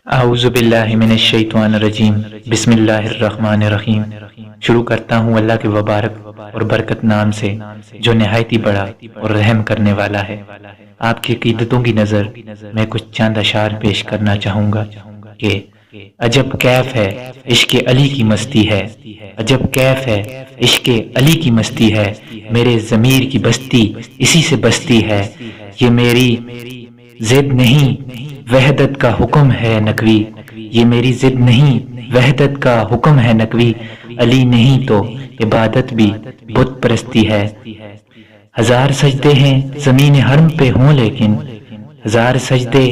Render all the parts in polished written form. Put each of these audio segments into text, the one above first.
اعوذ باللہ من الشیطان الرجیم، بسم اللہ الرحمن الرحیم۔ شروع کرتا ہوں اللہ کے مبارک اور برکت نام سے جو نہایت ہی بڑا اور رحم کرنے والا ہے۔ آپ کی عقیدتوں کی نظر میں کچھ چند اشعار پیش کرنا چاہوں گا کہ عجب کیف ہے عشق علی کی مستی ہے، عجب کیف ہے عشق علی کی مستی ہے، میرے ضمیر کی بستی اسی سے بستی ہے، یہ میری ضد نہیں وحدت کا حکم ہے نقوی، یہ میری ضد نہیں وحدت کا حکم ہے نقوی، علی نہیں تو عبادت بھی بت پرستی ہے۔ ہزار سجدے ہیں زمین حرم پہ ہوں لیکن، ہزار سجدے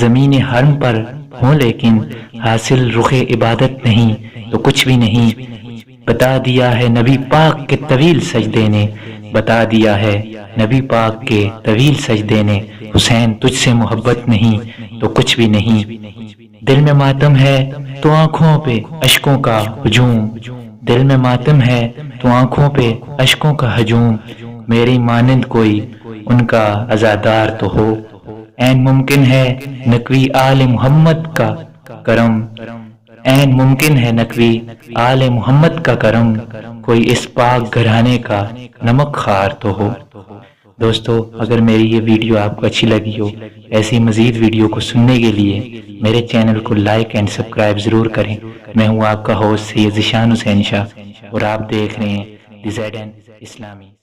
زمین حرم پر ہوں لیکن، حاصل رخ عبادت نہیں تو کچھ بھی نہیں۔ بتا دیا ہے نبی پاک کے طویل سجدے نے، بتا دیا ہے نبی پاک کے طویل سجدے نے، حسین تجھ سے محبت نہیں تو کچھ بھی نہیں۔ دل میں ماتم ہے تو آنکھوں پہ اشکوں کا ہجوم، دل میں ماتم ہے تو آنکھوں پہ اشکوں کا ہجوم، میری مانند کوئی ان کا عزادار تو ہو، عین ممکن ہے نقوی آل محمد کا کرم، عین ممکن ہے نقوی آل محمد کا کرم، کوئی اس پاک گھرانے کا نمک خوار تو ہو۔ دوستو، اگر میری یہ ویڈیو آپ کو اچھی لگی ہو، ایسی مزید ویڈیو کو سننے کے لیے میرے چینل کو لائک اینڈ سبسکرائب ضرور کریں۔ میں ہوں آپ کا ہوسٹ سید ذیشان حسین شاہ اور آپ دیکھ رہے ہیں دی زیڈ این اسلامی۔